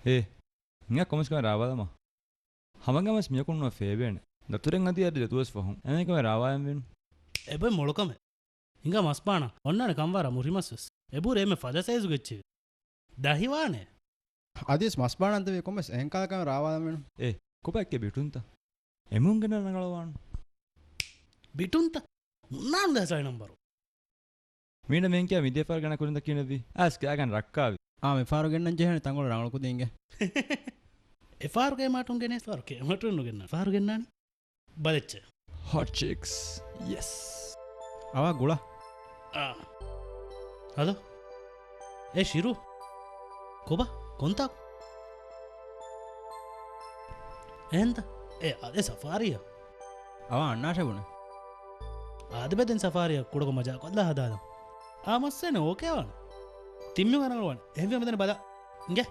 ඒ nga commerce කම රාවාදම හමගමස් මියකුන්ව ෆේබේන දතුරෙන් අධි අධි දතුවස් ෆහුම් එනකම රාවායම් වෙන එබයි මොලකම ಹಿಂಗ ಮಸ್ಪಾಣ ಒಣ್ಣಾನೆ ಕಂವಾರ ಮುರಿಮಸ್ಸಸ್ ಎಬೂರ್ ಏಮೆ ಫದ ಸೈಜು ಗೆಚ್ಚಿ ದಹಿವಾನೆ අදිස් මස්පාන අන්ත වේ කොමස් එංකාලකම රාවාදම වෙන ඒ කොපැක්කේ බිටුන්ත එමුන්ගෙන නගලවාන ಬಿಟುಂತ ಮುನ್ನಾನು ದಸೈ ನಂಬರು මීන මෙන් කිය විදේපාර ගණ කුරින්ද කියනදී ආස් කෑගන් රක්කාවි ආ මේ ෆාරු ගෙන්නන් ජෙහන තංගොල රංගල කුදින්ගේ එෆාරුගේ මාටුන් ගෙනේ ෆාරුගේ මටුන් ගෙන්න ෆාරු ගෙන්නානි බදෙච්ච hot chicks yes අවා ගුල ಹಲೋ ಏ ಶಿರು ಕೊಬ ಕೊಂತಾಕ್ ಎಂತ ಏ ಅದೇ ಸಫಾರಿಯ අවා අන්නාශ බුණ ಆದ ಬೆದೆನ್ ಸಫಾರಿಯ ಕುಡಕ ಮಜಾ ಕೊಲ್ಲ ಹದಾದ ಆ ಮಸ್ಸೇನೆ ಓಕೆ ಅವನ ತಿಮ್ಮಿ ಕನಗವನ ಹೆಮ್ಮೆ ಮದನ ಬದ ಹಿಂಗೆ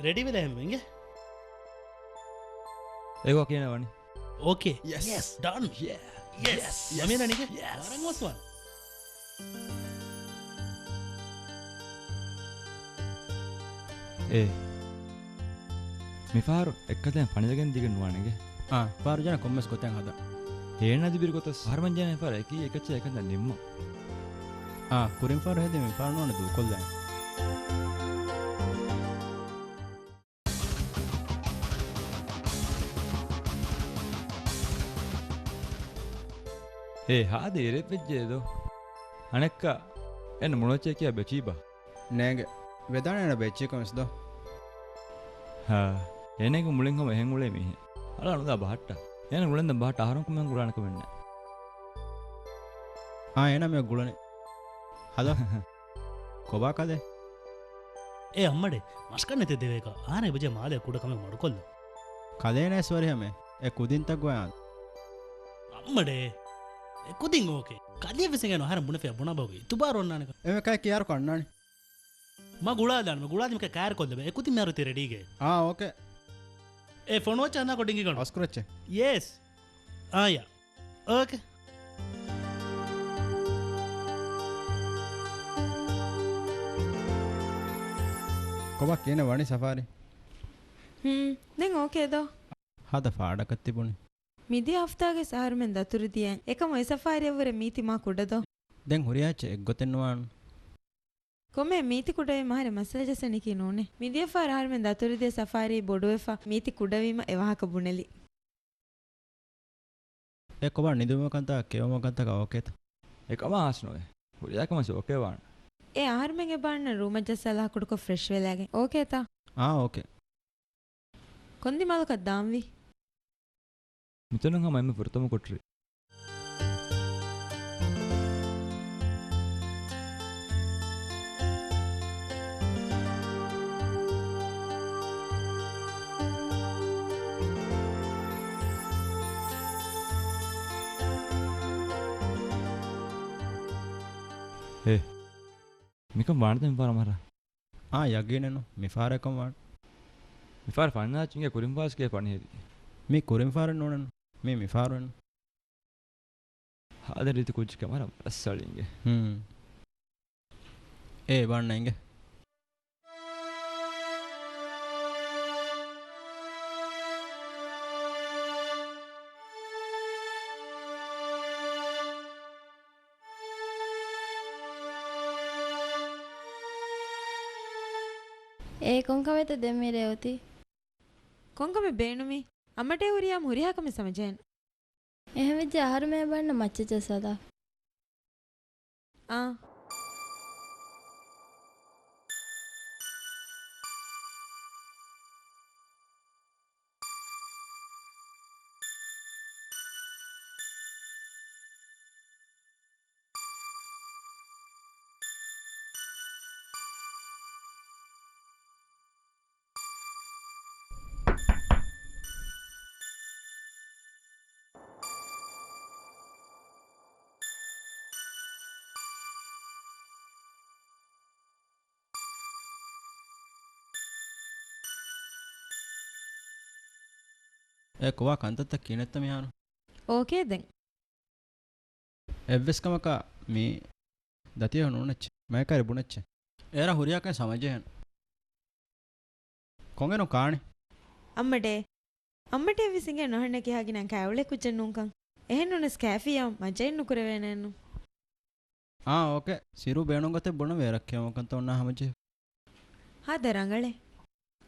ರೆಡಿ ವಿದ ಹೆಮ್ಮೆ ಹಿಂಗೆ ඒකෝ කියනවනි okay Yes done Yes ಯಮೀನನಿಗೆ Araga ಮಸ್ವಾನ ඒ මිෆාරු එක්කදැන් පනිදගෙන් දිග නුවානගේ ආ ෆාරු ජන කොම්මස් කොතෙන් හදා හේන අධිබිර කොතස් හර්මංජන ෆාර එකී එකච්ච එකඳ නිම්ම ආ කුරින් ෆාරු හෙදෙ මේ ෆාරු නෝන දු කොල්ලන් ඒ හාද ඉරෙත් වෙජ්ජේදෝ අනෙක්ක එන්න මොනොච්චේ කිය බෙචීබා නෑගේ වෙදානන බෙච්චි කොමස් දෝ හා එනක මුලින් හම එහෙන් උලේ මිහ අල අනුදා බහට්ට එන මුලෙන්ද බහට ආහාරම් කමෙන් ගුරානක වෙන්න ආ එන මේ ගුලනේ හදා කොබා කදේ ಏ ಅಮ್ಮಡೆ ಮಸ್ಕನ್ನೆತೆ ದೇವೇಕ ಆನೆ ಬಜೆ ಮಾಲೆ ಕೂಡ ಕಮ್ಮಿ ಮಾಡ್ಕೊಲ್ಲ ಕದೇನೆ ಸ್ವರಿ ಹಮೆ ಎ ಕುದಿನ್ ತಗ್ವಾನ್ ಅಮ್ಮಡೆ ಕುದಿಂಗ್ ಓಕೆ ಕದಿಯ ವಿಸಂಗೇನು ಹಾರ ಮುನಫೆ ಬುಣ ಬೋಗಿ ತುಬಾರೋ ನಾನಕ ಎಮೆ ಕಾಯ ಕಿಯಾರ ಕಣ್ಣಾಣಿ ಮ ಗುಳಾದಾನ ಗುಳಾದಿ ಮಕ ಕಾರ್ ಕೊಲ್ಲಬೆ ಎ ಕುತಿ ಮಾರುತಿ ರೆಡಿಗೆ ಆ ಓಕೆ ಎ ಫೋನ್ ವಚ ಅನ್ನ ಕೊಡಿಂಗಿ ಗಣ ಅಸ್ಕರಚ್ಚೆ ಯೆಸ್ ಆಯಾ ಓಕೆ කොබා කියන වනි සෆාරි දැන් ඕකේදෝ හද ෆාඩකත් තිබුණේ මිදි හෆ්තාගේ සහරමෙන් දතුරු දියන් එකම ඔය සෆාරියවර මීති මා කුඩදෝ දැන් හොරියාච්ච එක් ගොතෙන්නවාන් කොමේ මීති කුඩවේ මහර මසේජසනි කිනෝනේ මිදිය ෆාර හරමෙන් දතුරු දිය සෆාරි බොඩුවෙෆා මීති කුඩවීම එවහක බුණෙලි ඒ කොබා නිදුමකන්ත කෙවමකන්ත කවකේත එකම ආස්නෝය හොරියාකම සෝකේ වාන ඒ ආහාරමෙන් එබාන්න රූම ජස්සලා කුඩක ෆ්‍රෙෂ් වෙලාගේ ඕකේතා ආ ඕකේ කොන්දි මාලක දාම්වි මිතනන් හම එම පුරතම කොට්රි ඒ මිකම් වානතෙන් පාරමර ආ යගේනනු මිෆාරකම් වාන් මිෆාර ෆන්නාචින්ගේ කුරින් පාස්කේ පණිහෙදි මේ කුරින් ෆාරන් නෝනන් මේ මිෆාරන් හාද රීති කුච්චි කමර රස්සලින්ගේ ඒ වන්නයිගේ ඒ ಕೊಂಕವೆತ ದೆಮ್ಮಿರೆ ಅವತಿ ಕೊಂಕಮೆ ಬೇಣುಮಿ ಅಮ್ಮಟೆ ಹುರಿಯಾ ಹುರಿಯಾಕಮೆ ಸಮಜೇನ್ එහෙම ජාහර මේ බන්න මච්චච සදා ಆ ඒ කොවා කන්තත්ත කියනෙත්ත මිහාරු ಓಕೆ ದೆನ್ එව්වෙස්කමක මේ දතිය නෝනච්ච මෑකරි බුණච්ච ඒර හුරියාකෙන් සමජයන් ಕೊಂಗೆನೋ ಕಾಣಿ ಅಮ್ಮಟೆ ವಿಸಿಂಗೆ ನೊಹಣ್ಣಕ್ಕೆ ಹಾಗೆ ನಾನು ಕಾವಳೆ ಕುಚ್ಚನ್ನುಂಕಂ එහෙනුන ස්කෑෆියම් මජෙන් නුකරවෙනන්නු ಓಕೆ ಸಿರು ಬೇಣುಂಗತೆ ಬುಣ ವೇರಕ್ಕೆಮಕಂತ ಒನ್ನ ಹಮಜೆ ಹಾದರಂಗಳೆ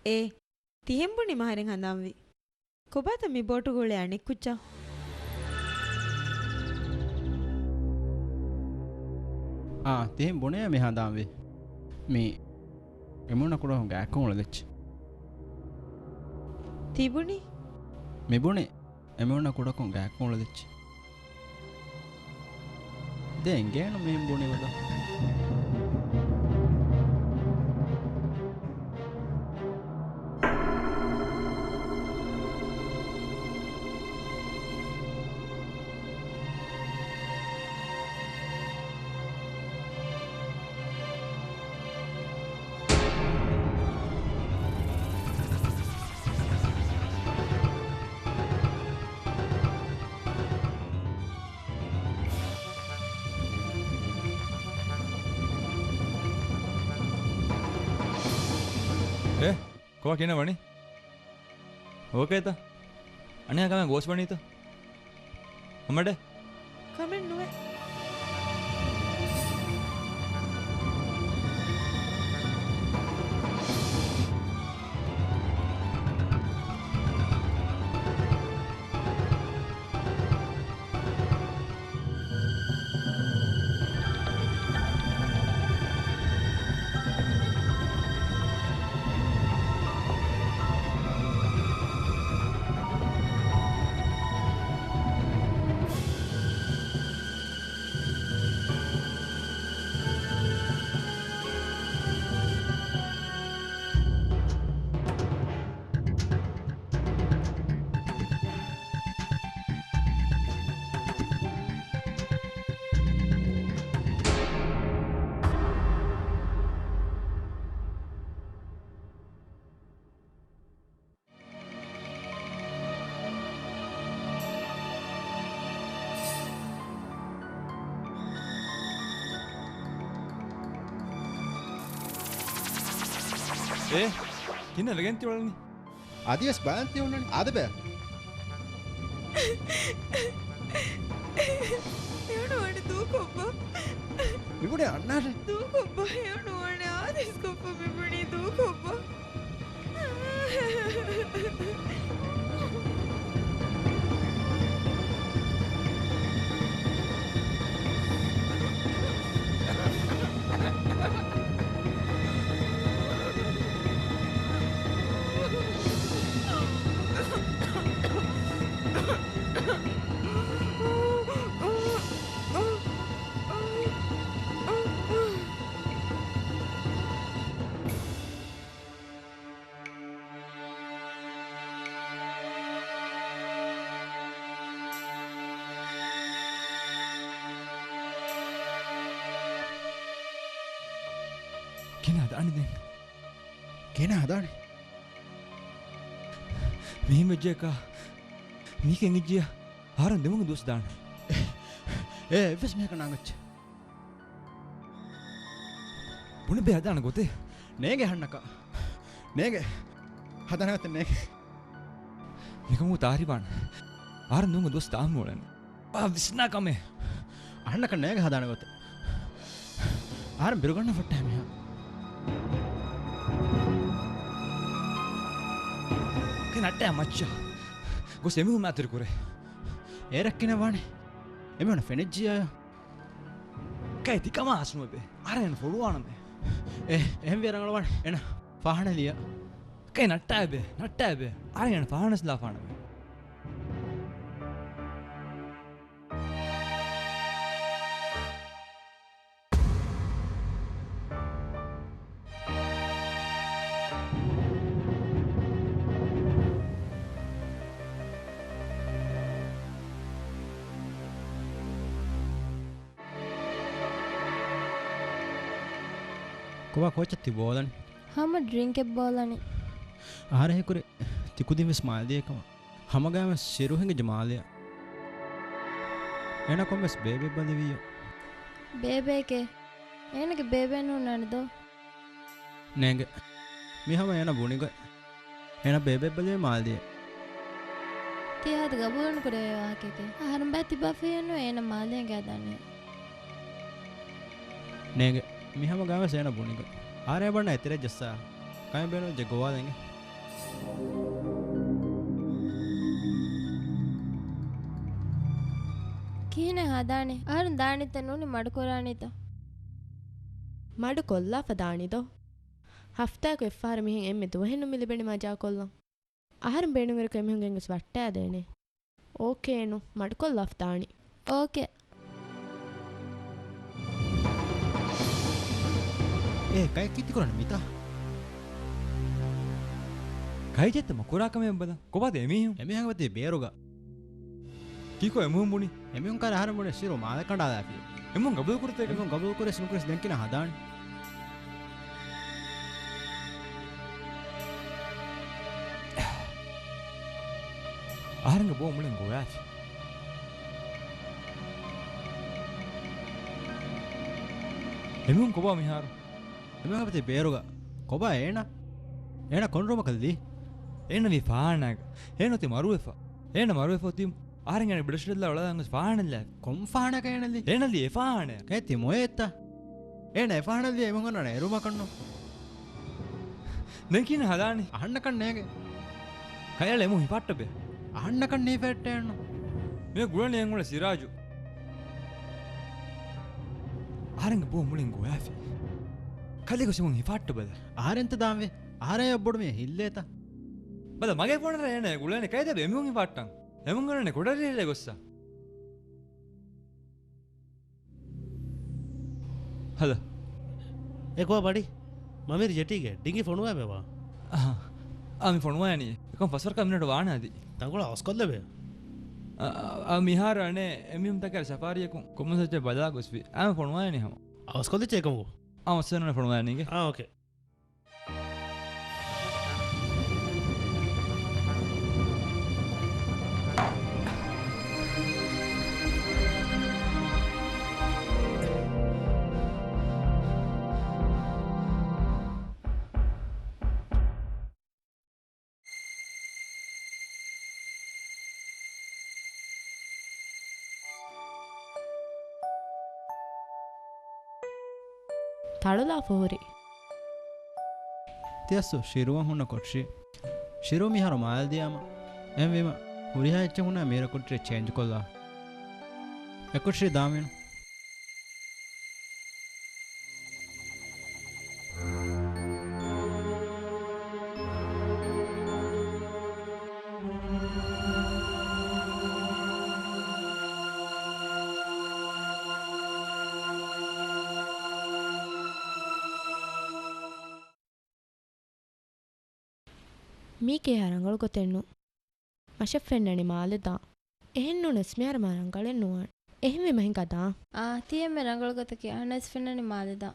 ಏ ತಿಹೆಂಬುಣಿ ಮಹರೆಂ ಹಂದಾಂವಿ ಕೊಬಾತ ಮಿ ಬೋಟುಗೋಳೆ ಅಣಿಕ್ಕುಚ್ಚ ತಿಹೆಂ ಬುಣೆ ಮಿ ಹಂದಾಂವಿ ಮಿ ಎಮುಣ ಕೂಡ ಹೊಂಗ ಅಕೌಂಟ್ ಲೆಚ್ ತಿಬುಣಿ ಮಿ ಬುಣೆ ಎಮುಣ ಕೂಡ ಹೊಂಗ ಅಕೌಂಟ್ ಲೆಚ್ ದೆಂಗೇನು ಮಿ ಬುಣೆ ವದ කොවා කියන වනේ ඕකේත අනේ කම ගෝස් වනීත අම්මඩ කමෙන් නුවේ ඒ කින්න ලගෙන්ති වලන්නේ ආදියස් බයන්ති උන්නනේ ආද බෑ එවන වඩ දූකොබ්බ විපුණේ අන්නාට දූකොබ්බ එවන වඩ ආදිස් කොබ්බ විපුණේ දූකොබ්බ කියන හදාන්නේ දැන් කියන හදානේ මෙහෙම ජේක මේකෙන් ඉජ්ජිය ආරන් දෙමුගේ දොස් දාන්න එවස් මේක නංගච්ච මොන බෑ හදාන ගොතේ නේගේ හන්නක නේගේ හදනගත්ත නේගේ මේක මු තාරිබන් ආරන් දෙමුගේ දොස් දාන්න ඕලන්නේ විස්නා කමේ අහන්නක නේගේ හදානගොත ආරන් බිරුගන්න ෆට්ටෑ මෙහා නට්ටෑ මච්චා ගොස් එමු මාතර කුරේ ඒරක්කින වානේ එමන ෆෙනෙජ්ජිය කයි තිකම ආස්නුව බේ අරයන් ෆොළුවාන බේ එහෙම විරංගලවන් එන ෆාහනලිය කයි නට්ටෑ බේ අරයන් ෆාහනස්ලා ෆාන බේ කොවා කොච්චති බෝලන් ಹಮ ಡ್ರಿಂಕ್ ಎಬ್ಬೋಲನಿ ආරහෙ කුරේ තිකුදින් විස් මාල් දියකම හමගාම සිරුහෙන්ගේ ජමාලය එන කොම්ස් බේබේ බඳවිය ಬೇಬೇಕೆ ಏನಕ್ಕೆ ಬೇಬೇನು ನಡೆದು ನೇಂಗೆ මිහම යන බුණිග එන බේබෙබ්බලේ මාල්දිය තියහද ගබුලන් කරේ වාකේක ආහාරම් බෑ තිබාෆියනෝ එන මාලෙන් ගෑදන්නේ නේග මිහම ගාව සේන බුනික ආරය බන්න ඇතිර ජස්සා කයම් බේනෝ ජෙ ගෝවා දෙenge කීනේ හදානේ ආහාරම් දානිත නෝනි මඩ කොරානිත මඩ කොල්ලා ෆදානිදෝ ಹಫ್ತಾಕು ಎಫ್ಫಾರ ಮಿಹಿಂ ಎಮ್ಮೆ ತುವಹೆನ್ನು ಮಿಲಿಬೆಣಿ ಮಜಾ ಕೊಲ್ಲಂ ಆಹಾರ ಬೇಣುವೆರಕ ಎಮ್ಮಿಹುಂ ಗೆಂಗಸ್ ವಟ್ಟಾದೇನೆ ಓಕೇನು ಮಡ್ಕೊಲ್ಲ ಅಫ್ತಾಣಿ ಓಕೆ ಏ ಕೈ ಕಿತ್ತಿ ಕೊರಣ ಮಿತಾ කයි ජෙත්තම කොරාකම එම්බද කොබද එමිහුම් එමි හංගවතේ බේරුග කීකෝ එමුහුම් බුනි එමිහුම් කර ආහාර මුනේ සිරෝ මාල කණ්ඩා දාපි එමුහුම් ගබුල් කුරතේ එමිහුම් ගබුල් කුරේ සුනුකුරස් දෙන්කින හදානි ආහාරංග බෝ මුලෙන් ගෝයාචි එමුහුම් කොබා මිහාර එමි හංගවතේ බේරුග කොබා ඒන කොන්රෝම කල්දී එන්නවි ෆාහනක ඒනොති මරුවෙෆා ඒන මරුවෙෆොතිම් ආරංගන බිඩෂිල්ලා වලදංගස් ෆාහනල්ල කොම්ෆානක ඒනල්දී ඒනල්ලි එෆාහන කැති මොයෙත්ත ඒන එෆානල්දී එමුන් ගන්න එරුම කන්නෝ දැන් හදානි අහන්න කන්නේගේ කයල එමු හිපට්ටබේ අහන්න කන්නේ ෆැට්ටයන්න මේ ගුණනියන් වල සිරාජු ආරංග බෝ මුලින් ගෝයාෆි කලිගොසමුන් හිපට්ටබද ආරෙන්ත දාම්වේ ආරය ඔබ්බොඩ මේ හිල්ලේත බද මගේ ෆෝනට එන ගුලනේ කයිද එමුන් හිපට්ටන් එමුන් ගන්නනේ කොඩරිල්ලේ ගොස්සා හද එකෝ බඩි මමරි ජෙටිගේ ඩිංගි ෆොනුවා බේවා ආමි ෆොනුවා යනි එකම් පස්වර කමිනට වානාදී තංගොල අවස්කොල්ල බේ මිහාරනේ එමිම් තකර සෆාරියකුන් කොමුසච්ච බදා ගොස්වි ආම ෆොනුවා යනි හම අවස්කොල්ල චේකමු ආමස්සන ෆොනුවා යනිගේ ඕකේ ತಳಲಾ ಫೋರಿ තියස්සු ශිරුවන් හුන්න කොට්ෂි ශිරු මිහාර මාල්දියාම එම්වීම හුරිහා එච්ච හුන්න මේර කොට්ටේ චේන්ජ් කොල්ලා එකොට්ෂි දාමින ಮೀಕೆ ಹರಂಗಳು ಗೊತ್ತೆಣ್ಣು ಮಶಫೆನ್ನಣಿ ಮಾಲೆದಾ ಎಹೆನ್ನು ನೆಸ್ಮಿಯಾರ ಮರಂಗಳೆನ್ನುವಾಣ್ ಎಹಿಮೆ ಮಹಿಂಗದಾ ತಿಯಮ್ಮೆ ರಂಗಳು ಗೊತ್ತಕ್ಕೆ ಹಣಸ್ ಫಿನ್ನನಿ ಮಾಲೆದ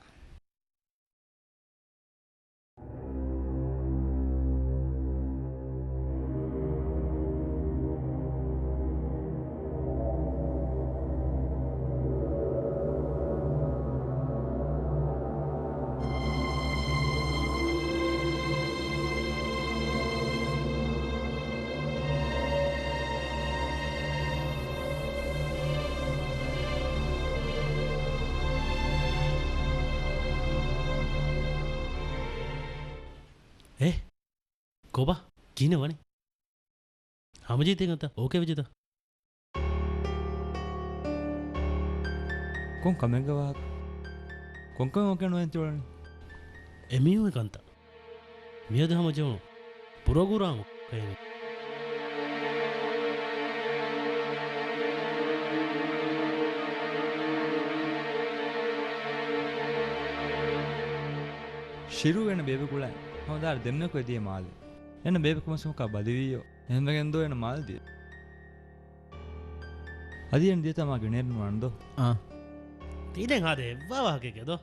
ಕೋಬಾ ಕೀನವನೆ ಹಮಜೀತೆಗಂತ ಓಕೆ ವಿಜಿತ කොන් කමෙන්ගවාක් කොංකම ඕකනො ඇතිවලන එමියුවකಂತ මියද හමජවනු පුරගුරාමු කයන ශිරු වෙන බේබකුල හොදාර දෙන්නක දිය මාල එන බේබකුමසුමක බදිවීයෝ එහෙමගෙන්දෝ එන මාල්දිය අදියෙන් දිය තමා ගෙනෙරනු වන්දෝ ತೀದೆಂ ಹಾದೆ ಎವ್ವಾವಾಕೆಗೆದೋ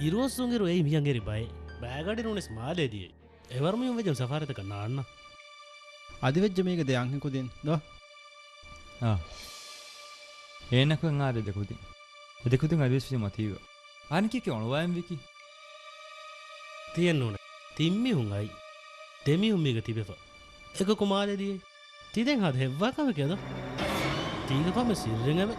ಇರುವಸುಂಗಿರು ಏಯ್ ಮಿಯಂಗೆರಿ ಬಾಯ್ ಬ್ಯಾಗಡಿ ನುಣೆಸ್ ಮಾಲೇದಿಯೆ ಎವರ್ಮಿಯು ವೆಜಂ ಸಫಾರತಕ ನಾಣ್ಣ අධිවෙච්ජ මේක දෙයංහිකුදින් දෝ ඒනකන් ආර දෙකුතින් දෙකුතින් අදිවිසි මතීව අනිකික ඔනුවයම් විකි තියෙන් නුන තිම්මි හුන් අයි දෙමියුම් මේක තිබෙප එක කුමාරදී තිදෙන් හද හෙව්වාකම කියද තීගපම සිල්රෙඟව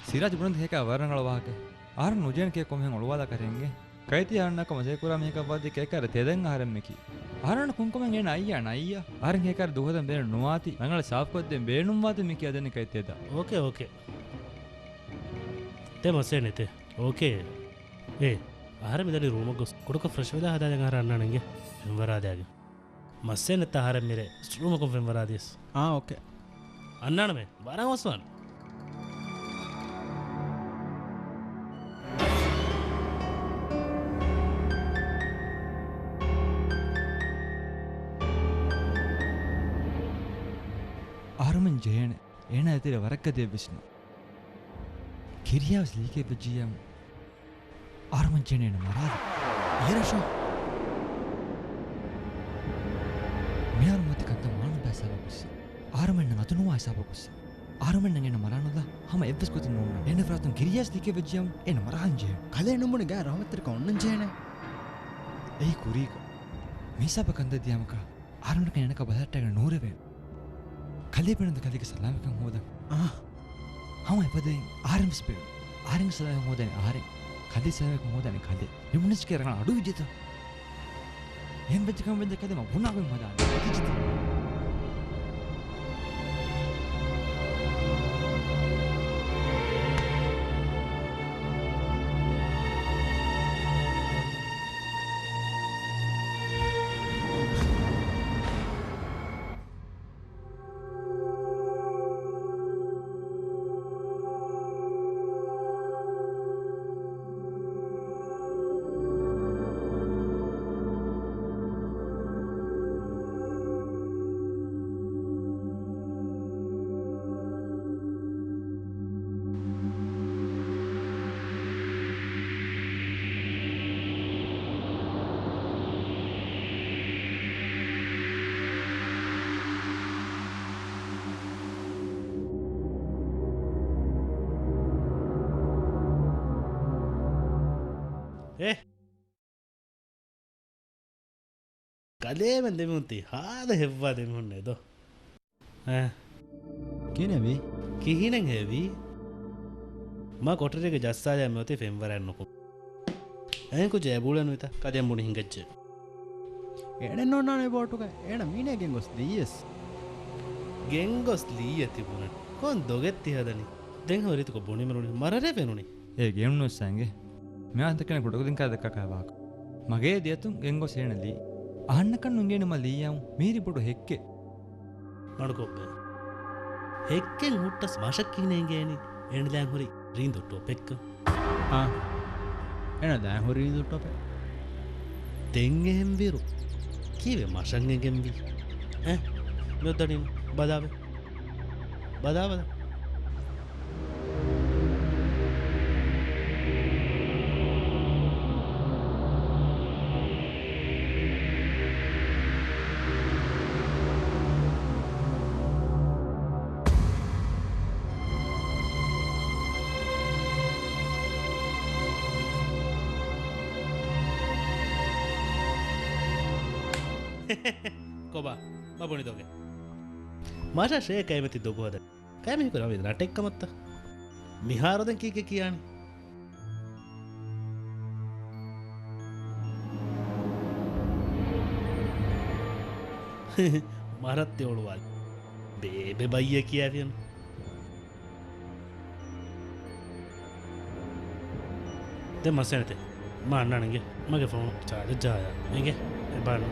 සිරාජ් බුණන්ද හේක වරණಗಳ වාහක ආර නුජෙන් කේ කොමෙන් ඔලවාදා කරෙන්ගේ කයිති ආන්නක මසේකුරා මේක වද්දි කේකර තෙදෙන් ආරම් මෙකි ආරණ කුංකමෙන් එන අයියා ආරන් හේකර දුහදම් බේන නුවාති මංගල සාෆ් කොද්දෙන් බේනුම් වාති මෙකි අදෙන කයිතේද ඕකේ තේ මසේ නෙතේ ඕකේ ඒ ආහාර මෙදලි රූම ගොස් කොඩක ෆ්‍රෙෂ් වෙලා හදාගෙන ආරන්නණන්ගේ වෙන්වරාදයාගේ මස්සේ නැත ආහාර මිරේ රූම කො වෙන්වරාදියස් ඕකේ අන්නණ මේ වරවස්වන් ආරමන් ජේන එන ඇතිර වරක්කදේ විශ්ණු කිරියාවස් ලීකේ බජියම් ආරමන් ජේනේන මරාද ඒරෂෝ මියාර මත කන්ත මාන බැසවකුස් ආරමන් නතුනුවා සබකුස් ආරමන් නගෙන මරානද හම එවස් කොතින් නෝන එන ෆ්‍රාතන් කිරියාස් ලීකේ බජියම් එන මරාන්ජේ කලේ නුඹුන ගෑ රහමත්තර කොන්නන් ජේන ඒ කුරීක මිසබ කන්ද දියමක ආරමන් කනක බහට්ටගෙන නූරවේ කලේ පෙනද කලික සලාමකම් හොද හම එපදෙන් ආරම් ස්පේ ආරම් සලාම හොදන ආරෙ කලි සලාමකම් හොදන කලේ යමුනස් කරන අඩු විදිත එහෙම වෙච්චකම් වෙද්ද කදම වුණාගෙන් මදාන කිචිත කලේමෙන් දෙමුන්ති හාද හෙව්වා දෙමුන්නේ දෝ කියනවී කිහිනෙන් හෙවී මා කොටරක ජස්සාය මෙතේ ෆෙම්වරන්නකො ඇයකු ජයබූලන විත කදයම් මුණ හිංගච්ච එන නොන්නානේ පෝටුක එන මීනගෙන් ගොස් දීස් ගෙන්ගොස් ලී ඇතිබුණට කොන් දොගෙත්ති හදනි දෙංහ වරිතක බොනිමරුණි මරරය පෙනුණි ඒ ගෙම්නුස්සන්ගේ මෙයාන්තකන ගොඩකුදින් කාදක්කකාවාක මගේ දියතුන් ගෙන්ගො සේනලී අහන්නකන් උන්ගේනම ලීයම් මීරි පොඩු හෙක්කේ මඩකොබ්බ හෙක්කෙන් හුට්ටස් මශක්කිනේගේනි එන දැන් හොරි රීන්දොට්ටෝ පෙක්ක එන දැන් හොරී දුට්ටොප දෙංගෙහෙම් විරු කීවේ මශංගෙන්ගෙම්වී නොදනින් බදාව බදාවද කොබා මබොනි දොගේ මාෂ ශේ කැමති දොගෝද කැමික රවි රටෙක්කමත්ත මිහාරදන් කීක කියන්නේ මරත් ඔළුවල් බේබෙ බයිය කියාවියන් දැන් මසනත මාන්නනගේ මගේ ෆෝන් චාර්ජ් ජායා මේක එබාන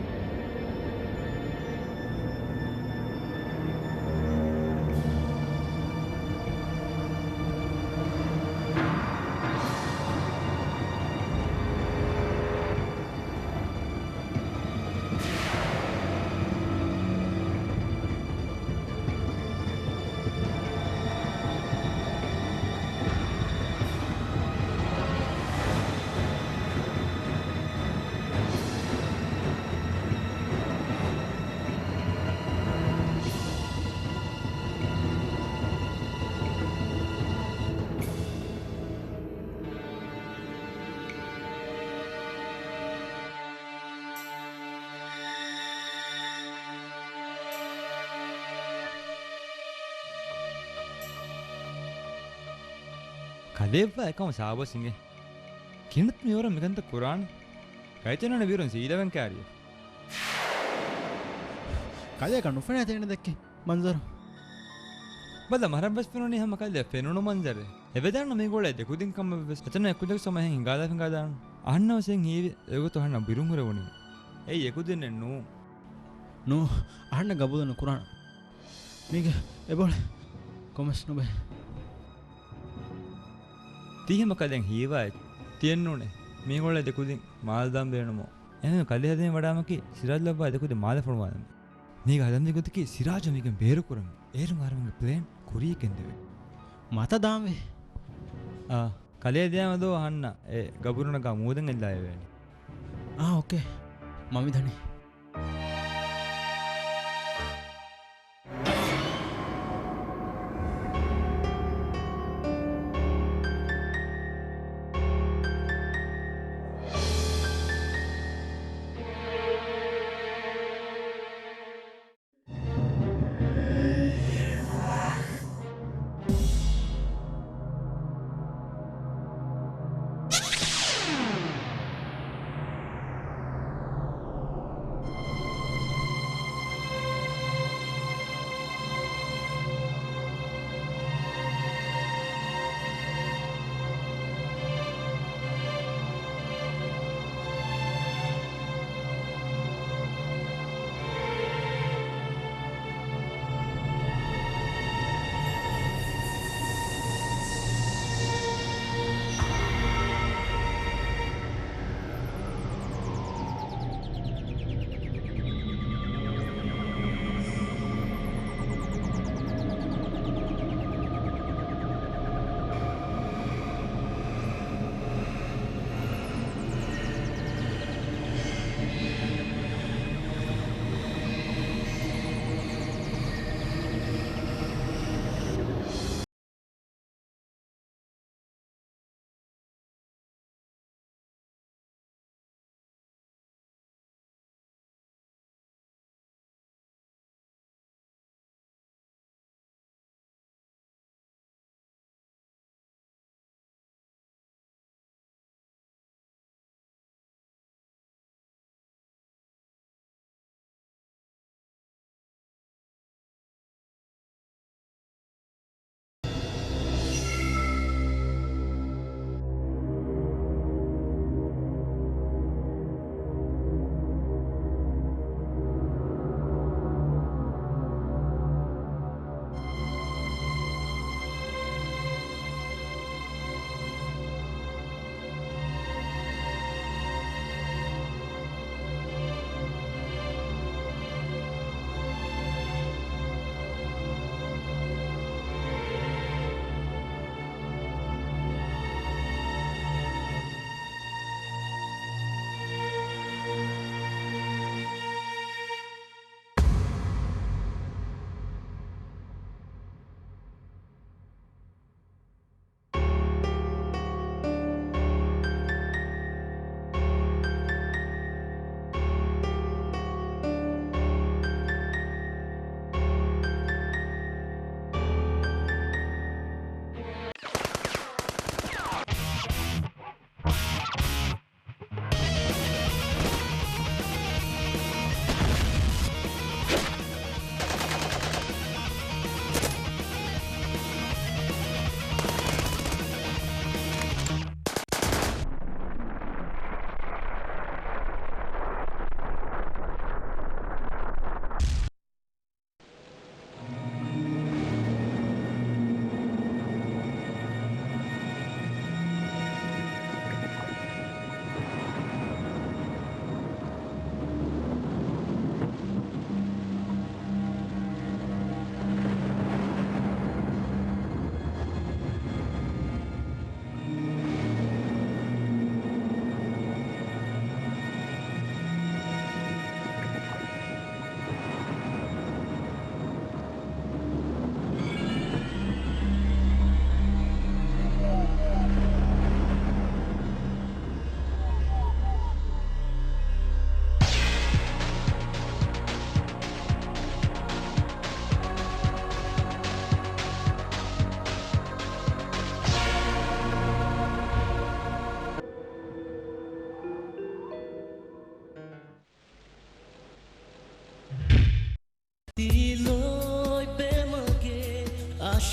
කලේප්ප එකම සාබසිගේ කිනත් මෙවර මෙකන්ත කුරාන් කයිතනන වීරුන් සීලවෙන් කාරිය කලයක නුෆෙන ඇතිෙන දැක්කේ මන්සර බද මරබස් පෙනුනේ හැම කල්ද පෙනුණු මන්දර එබෙදන්න මේ ගොල්ල දෙකුදින් කම වෙස් එතන එකුදක් සමහෙන් හිඟාලා හිඟාදාන අහන්නවසෙන් හීවි ඒගොත අහන්න බිරුංගර වුණේ ඒ එකුදින්නේ නෝ අහන්න ගබුදන කුරාන මේක එබොල කොමස් නොබේ තීහෙම කදෙන් හීවයි තියෙන්නුනේ මේ ගොල්ල දෙකුදින් මාල් දම් බේනමෝ එහෙම කලේ හදෙන් වඩාමකි සිරාජ් ලබ්බා දෙකුදින් මාල ෆොරවාන මේක හදන් දෙකුදිකි සිරාජ මේකෙන් බේරු කරමු ඒරුම් ආරමගේ ප්ලේන් කුරියකෙන් දෙවේ මත දාම්වේ කලේ දෑමදෝ අහන්න ඒ ගබුරුණක මූදෙන් එල්ලා එවැනි ඕකේ මමි දනේ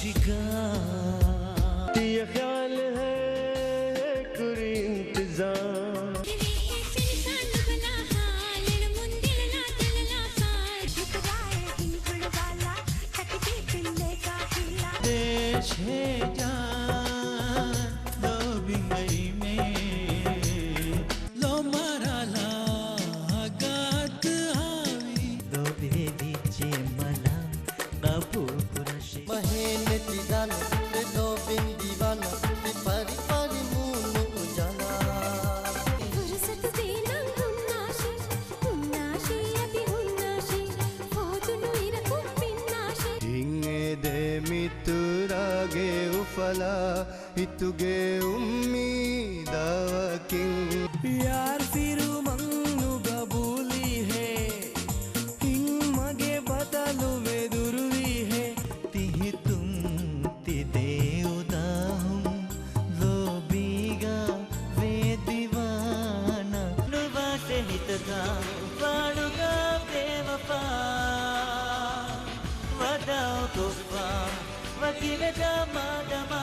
शिकार ये ख्याल है कोई इंतजार देश है जान दो बिंगई में लो मारा ला गात हावी दो बेबीचे मला कबू कुरशी महेन तिदाना दो बिन दीवाना परी परी मूनु उजाला फुर्सत देना हुन्नाशी हुन्नाशी अभी हुन्नाशी फोजुनु इरकु पिन्नाशी हिंगे दे मितुरागे उफला इतुगे उम्मीदावकिं यार फिरू मंगनु गबूली है हिंग मगे बदलु वे दुरुवी है तिहि तुम तिदे उदाहुं लो बीगा वे दीवाना नुबासे हितगा वाणुगा बेवफा वदाओ तोफा वकील दमा दमा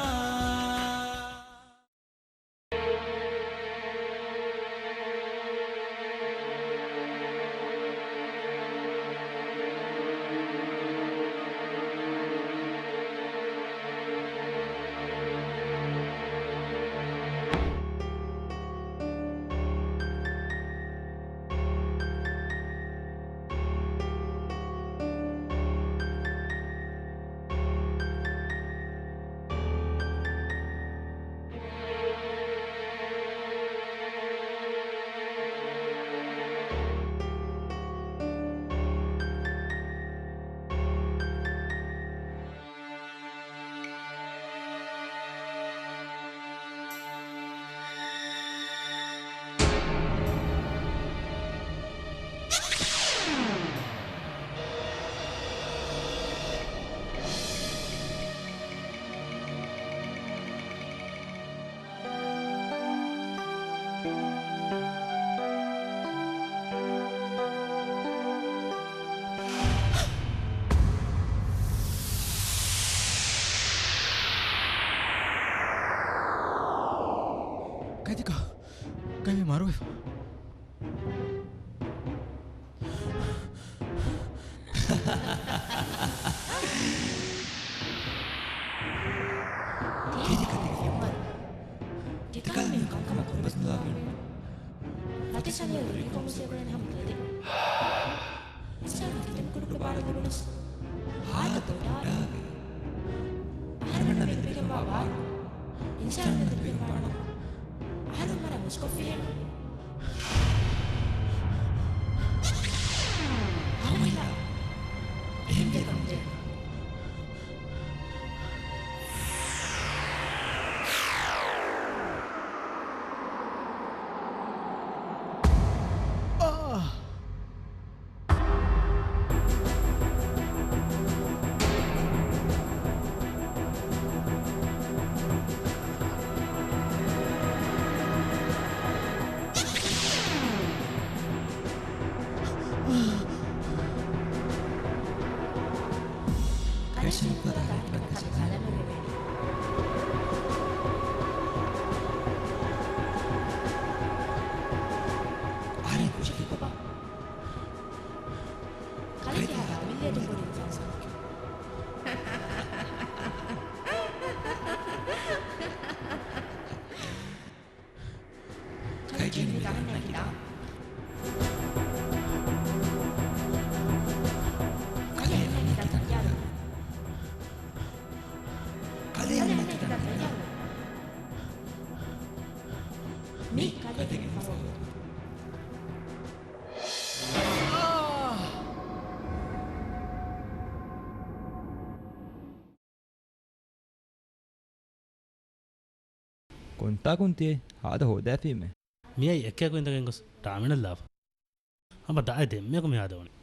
Kaitika, kami maru. Kontaa kuntie haada hodaa fiime. මියයි එක්කයක් වෙනදගෙන් ගොස් ටාමිනල් ලාව අම දාය දෙම්මයක මෙයාද වනේ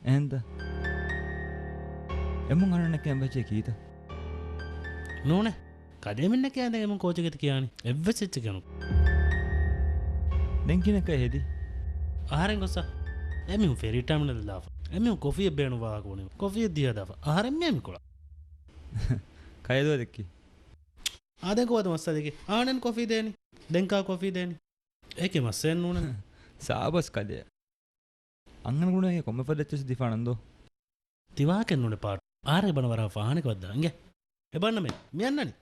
එහෙන්ද එමුන් අනන්න කැම්බචේ කීත නෝනේ කඩේමින්න කෑන්ද එමුන් කෝචගෙත කියන්නේ එව්වෙච්ච කෙනු දැන් කිනක හෙදි ආහාරෙන් ගොස්සා එමිහු ෆෙරි ටාමිනල් ලාව එමිහු කොෆිය බේනු වාගෝනේ කොෆිය දියා දාව ආහාරෙන් මෙමි කොලා කයදුව දෙක්කි ආදකවද මස්සදක ආනෙන් කොෆී දේනි දෙංකා කොෆී දේනි ඒක මස්සෙන් ඕන සාබස් කදය අංගනගුණගේ කොම පදච්චස දිපානන්දෝ තිවාකෙන්නුට පාට ආරය බනවර ානක වද්දාන්ගේ එබන්න මේ මියන්නනි